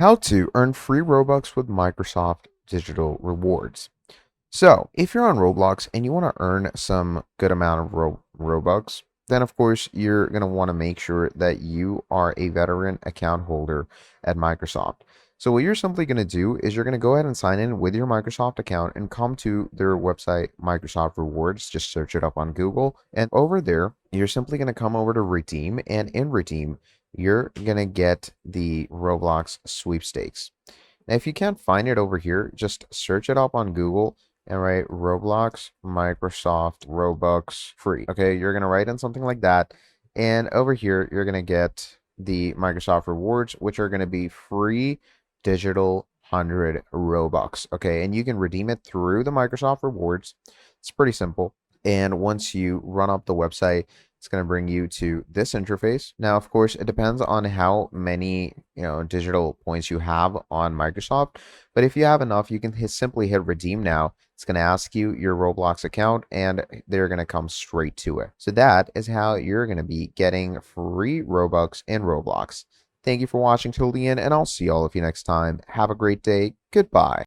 How to earn free Robux with Microsoft Digital Rewards. So, if you're on Roblox and you want to earn some good amount of Robux, then of course you're going to want to make sure that you are a veteran account holder at Microsoft. So what you're simply going to do is you're going to go ahead and sign in with your Microsoft account and come to their website, Microsoft Rewards. Just search it up on Google. And over there, you're simply going to come over to Redeem. And in Redeem, you're going to get the Roblox sweepstakes. Now, if you can't find it over here, just search it up on Google and write Roblox, Microsoft, Robux free. Okay, you're going to write in something like that. And over here, you're going to get the Microsoft rewards, which are going to be free digital 100 Robux. Okay, and you can redeem it through the Microsoft rewards. It's pretty simple. And once you run up the website, it's going to bring you to this interface. Now, of course, it depends on how many, digital points you have on Microsoft. But if you have enough, you can simply hit redeem now. It's going to ask you your Roblox account and they're going to come straight to it. So that is how you're going to be getting free Robux in Roblox. Thank you for watching till the end, and I'll see all of you next time. Have a great day. Goodbye.